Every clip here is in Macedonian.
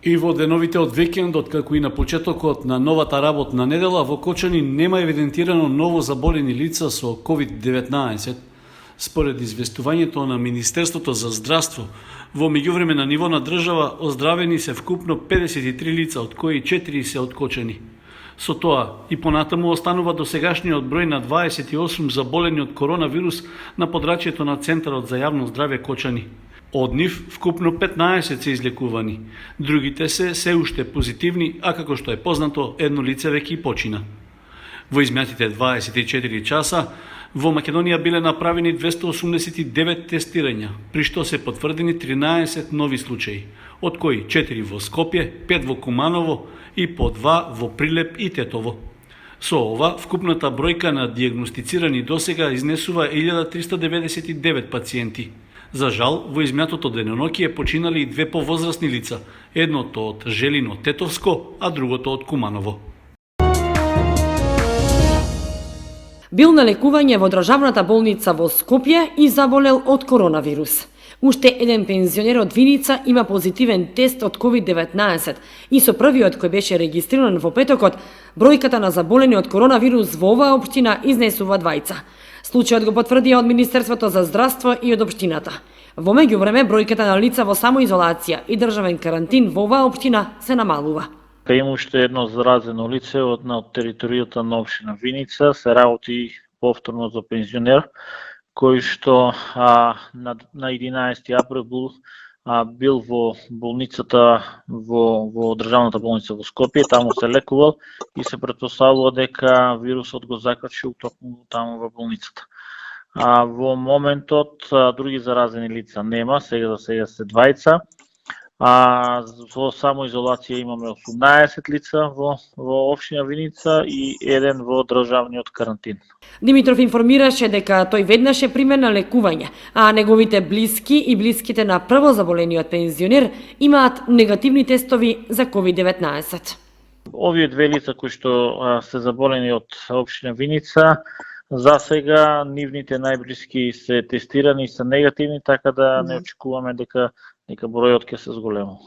И во деновите од викендот, како и на почетокот на новата работна недела, во Кочани нема евидентирано ново заболени лица со COVID-19. Според известувањето на Министерството за здравство, во меѓувреме на ниво на држава оздравени се вкупно 53 лица, од кои 4 се од Кочани. Со тоа и понатаму останува досегашниот број на 28 заболени од коронавирус на подрачјето на Центарот за јавно здравје Кочани. Од нив вкупно 15 се излекувани, другите се уште позитивни, а како што е познато, едно лице веќе и почина. Во изминатите 24 часа во Македонија биле направени 289 тестирања, при што се потврдени 13 нови случаи, од кои 4 во Скопје, 5 во Куманово и по 2 во Прилеп и Тетово. Со ова, вкупната бројка на диагностицирани досега изнесува 1399 пациенти. За жал, во изминатото денонокие починали и две повозрасни лица, едното од Желино Тетовско, а другото од Куманово. Бил на лекување во државната болница во Скопје и заболел од коронавирус. Уште еден пензионер од Виница има позитивен тест од COVID-19 и со првиот кој беше регистриран во петокот, бројката на заболени од коронавирус во оваа општина изнесува 2. Случајот го потврдија од Министерството за здравство и од општината. Во меѓувреме, бројката на лица во самоизолација и државен карантин во оваа општина се намалува. Има уште едно заразено лице од територијата на Виница, се работи повторно за пензионер, кој што на 11 април бил во болницата во државната болница во Скопје, таму се лекувал и се претпоставува дека вирусот го закрчил токму таму во болницата. Во моментот други заразени лица нема, сега за сега се 2. Во самоизолација имаме 18 лица во општина Виница и еден во државниот карантин. Димитров информираше дека тој веднаш е пример на лекување, а неговите блиски и блиските на прво заболениот пензионер имаат негативни тестови за COVID-19. Овие две лица кои што се заболени од општина Виница, за сега нивните најблиски се тестирани и се негативни, така да не очекуваме дека бројот ќе се зголема.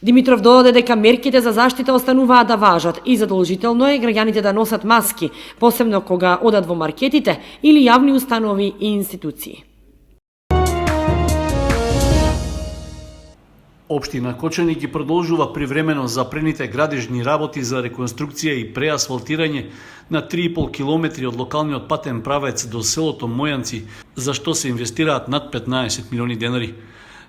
Димитров додаде дека мерките за заштита остануваат да важат и задолжително е граѓаните да носат маски, посебно кога одат во маркетите или јавни установи и институции. Општина Кочани ги продолжува привремено запрените градежни работи за реконструкција и преасфалтирање на 3,5 километри од локалниот патен правец до селото Мојанци, за што се инвестираат над 15 милиони денари.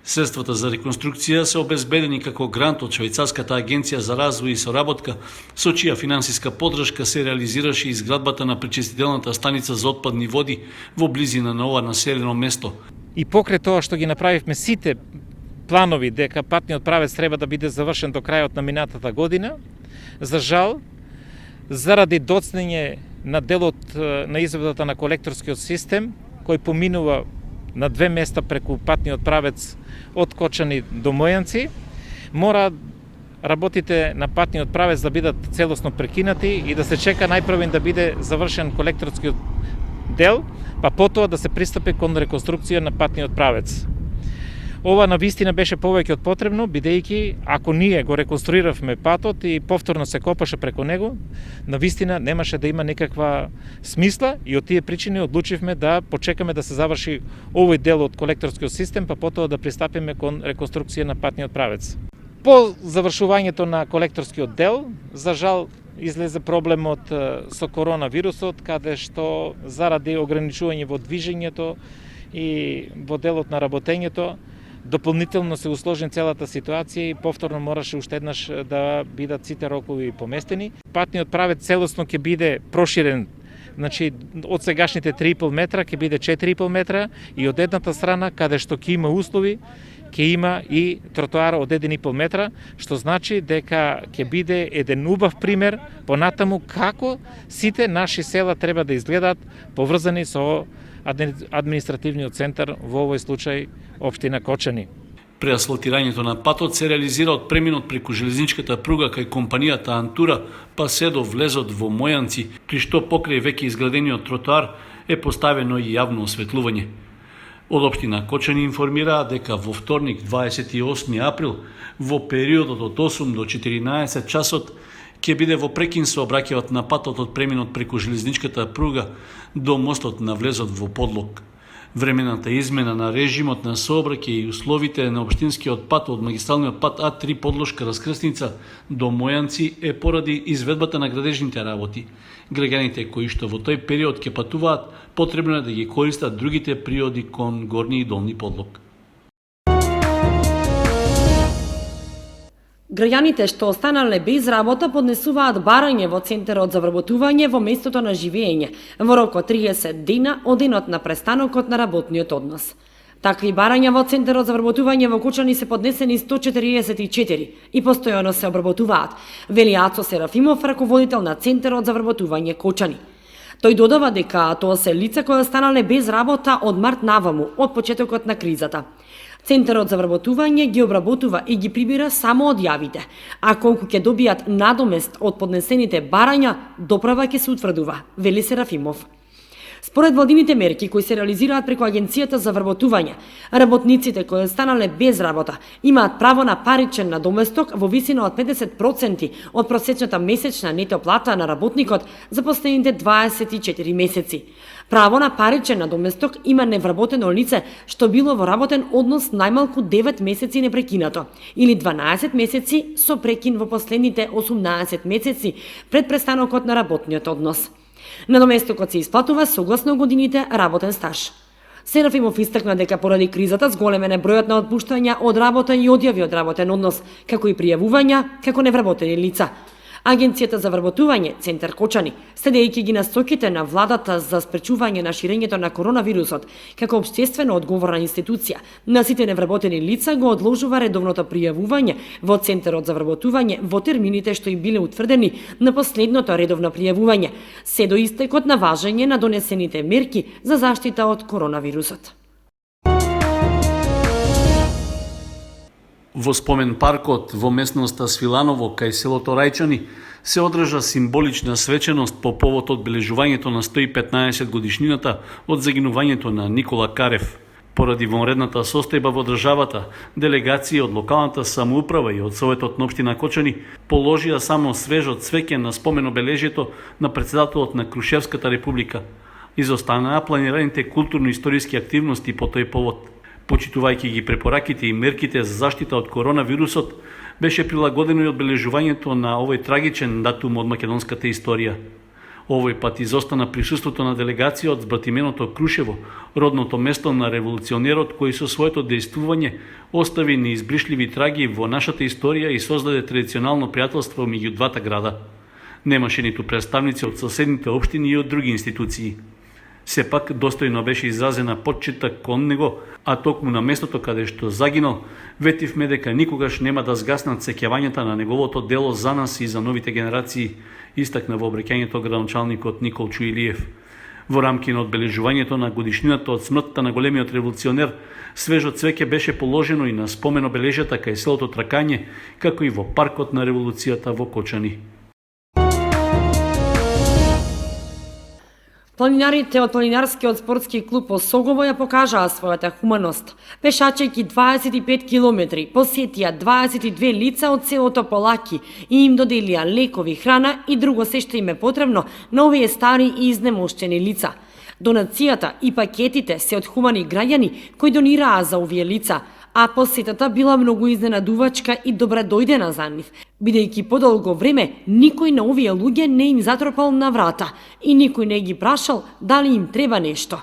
Средствата за реконструкција се обезбедени како грант од Швајцарската агенција за развој и соработка, со чија финансиска поддршка се реализираше изградбата на пречистителната станица за отпадни води во близина на ова населено место. И покрај тоа што ги направивме сите планови дека патниот правец треба да биде завршен до крајот на минатата година, за жал, заради доцнење на делот на изведата на колекторскиот систем, кој поминува на 2 места преку патниот правец од Кочани до Мојанци, мора работите на патниот правец да бидат целосно прекинати и да се чека најпрвен да биде завршен колекторскиот дел, па потоа да се пристапи кон реконструкција на патниот правец. Ова навистина беше повеќе од потребно, бидејќи ако ние го реконструиравме патот и повторно се копаше преку него, навистина немаше да има никаква смисла и од тие причини одлучивме да почекаме да се заврши овој дел од колекторскиот систем, па потоа да пристапиме кон реконструкција на патниот правец. По завршувањето на колекторскиот дел, за жал излезе проблемот со коронавирусот, каде што заради ограничување во движењето и во делот на работењето, дополнително се усложни целата ситуација и повторно мораше уште еднаш да бидат сите рокови поместени. Патниот правец целосно ќе биде проширен, значи од сегашните 3,5 метра ќе биде 4,5 метра и од едната страна каде што ќе има услови, ќе има и тротоар од 1,5 метра, што значи дека ќе биде еден убав пример понатаму како сите наши села треба да изгледаат поврзани со административниот центар, во овој случај општина Кочани. Преасфалтирањето на патот се реализира од преминот преку железничката пруга кај компанијата Антура, па се до влезот во Мојанци, при што покрај веќе изградениот тротоар е поставено и јавно осветлување. Од општина Кочани информираа дека во вторник 28 април во периодот од 8 до 14 часот ќе биде во прекин сообраќајот на патот од преминот преку железничката пруга до мостот на влезот во Подлог. Времената измена на режимот на сообраќај и условите на општинскиот пат од магистралниот пат А3 Подлошка раскрсница до Мојанци е поради изведбата на градежните работи. Граѓаните кои што во тој период ќе патуваат, потребно е да ги користат другите приоди кон Горни и Долни Подлог. Граѓаните што останале без работа поднесуваат барање во Центарот за вработување во местото на живење во рок од 30 дена од денот на престанокот на работниот однос. Такви барања во Центарот за вработување во Кочани се поднесени 144 и постојано се обработуваат, вели Ацо Серафимов, раководител на Центарот за вработување Кочани. Тој додава дека тоа се лица кои останале без работа од март наваму, од почетокот на кризата. Центарот за вработување ги обработува и ги прибира само одјавите, а колку ќе добијат надомест од поднесените барања, доправа ќе се утврдува, вели Серафимов. Според владините мерки кои се реализираат преку Агенцијата за вработување, работниците кои останале без работа имаат право на паричен надоместок во висина од 50% од просечната месечна нето плата на работникот за последните 24 месеци. Право на паричен надоместок има невработено лице што било во работен однос најмалку 9 месеци непрекинато или 12 месеци со прекин во последните 18 месеци пред престанокот на работниот однос. Надоместокот се исплатува согласно годините работен стаж. Серафимов истакна дека поради кризата зголемен е бројот на отпуштања од работа и одјави од работен однос, како и пријавувања како невработени лица. Агенцијата за вработување Центар Кочани, следејќи ги насоките на владата за спречување на ширењето на коронавирусот, како општествено одговорна институција, на сите невработени лица го одложува редовното пријавување во Центарот за вработување во термините што им биле утврдени на последното редовно пријавување, се до истекот на важење на донесените мерки за заштита од коронавирусот. Во спомен паркот во местноста Свиланово кај селото Рајчани се одржа символична свеченост по повод одбележувањето на 115 годишнината од загинувањето на Никола Карев. Поради вонредната состојба во државата, делегации од локалната самоуправа и од Советот на општина Кочани положија само свежо цвеќе на спомен обележието на председателот на Крушевската република. Изостанаа планираните културно-историски активности по тој повод. Почитувајќи ги препораките и мерките за заштита од коронавирусот, беше прилагодено и одбележувањето на овој трагичен датум од македонската историја. Овој пат изостана присуството на делегација од збратименото Крушево, родното место на револуционерот кој со своето дејствување остави неизбришливи траги во нашата историја и создаде традиционално пријателство меѓу двата града. Немаше ниту представници од соседните општини и од други институции. Сепак достојно беше изразена почита кон него, а токму на местото каде што загинал, ветивме дека никогаш нема да згаснат сеќавањата на неговото дело за нас и за новите генерации, истакна во обраќањето градоначалникот Никол Чуилиев. Во рамки на одбележувањето на годишнината од смртта на големиот револуционер, свежо цвеќе беше положено и на спомен обележјата кај селото Тракање, како и во паркот на револуцијата во Кочани. Планинарите од планинарскиот спортски клуб Осогово ја покажаа својата хуманост. Пешачејќи 25 километри, посетија 22 лица од селото Полаки и им доделија лекови, храна и друго се што им е потребно на овие стари и изнемоштени лица. Донацијата и пакетите се од хумани граѓани кои донираа за овие лица, а посетата била многу изненадувачка и добра дојдена за нив, бидејќи подолго време никој на овие луѓе не им затропал на врата и никој не ги прашал дали им треба нешто.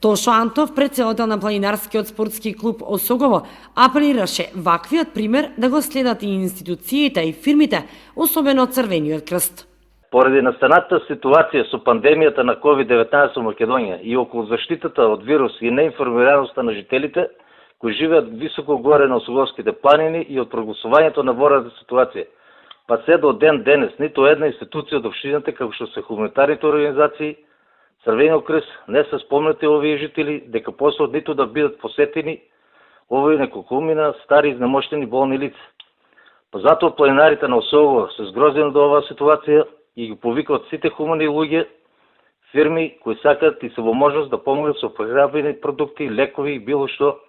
Тошо Антов, претседател на планинарскиот спортски клуб Осогово, апелираше ваквиот пример да го следат и институциите и фирмите, особено Црвениот крст. Поради настанатата ситуација со пандемијата на COVID-19 во Македонија и околу заштитата од вирус и неинформираноста на жителите, кои живеат високо горе на Осоговските планини и од прогласувањето на ворената ситуација. Па се до ден денес ниту една институција од општината, како што се хуманитарните организации, Црвениот крст, не се спомнати овие жители дека посод ниту да бидат посетени овие неколкумина стари изнемоштени болни лица. Па затоа планинарите на Осогово се згрозени до оваа ситуација и ги повикаат сите хумани луѓе, фирми кои сакаат и се во можност да помогнат со прехранбени продукти, лекови и било што,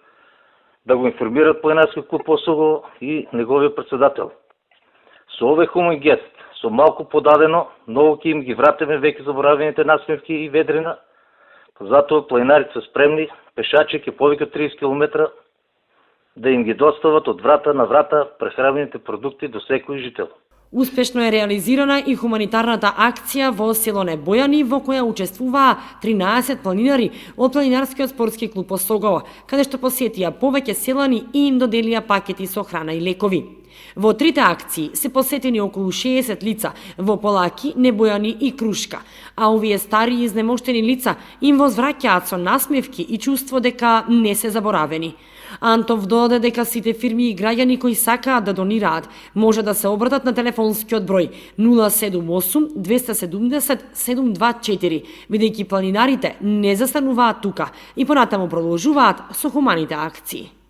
да го информираат планинарски клуб Осово и неговиот председател. Со овој хумен гест, со малку подадено, многу ќе им ги вратиме веќе заборавените насмевки и ведрина, затоа планинарите се спремни, пешачи ќе повеќе 30 км, да им ги достават од врата на врата прехранбените продукти до секој жител. Успешно е реализирана и хуманитарната акција во село Небојани, во која учествуваа 13 планинари од планинарскиот спортски клуб Осогово, каде што посетија повеќе селани и им доделија пакети со храна и лекови. Во трите акции се посетени околу 60 лица во Полаки, Небојани и Крушка, а овие стари и изнемоштени лица им возвраќаат со насмевки и чувство дека не се заборавени. Антов додаде дека сите фирми и граѓани кои сакаат да донираат може да се обратат на телефонскиот број 078 270 724, бидејќи планинарите не застануваат тука и понатаму продолжуваат со хуманите акции.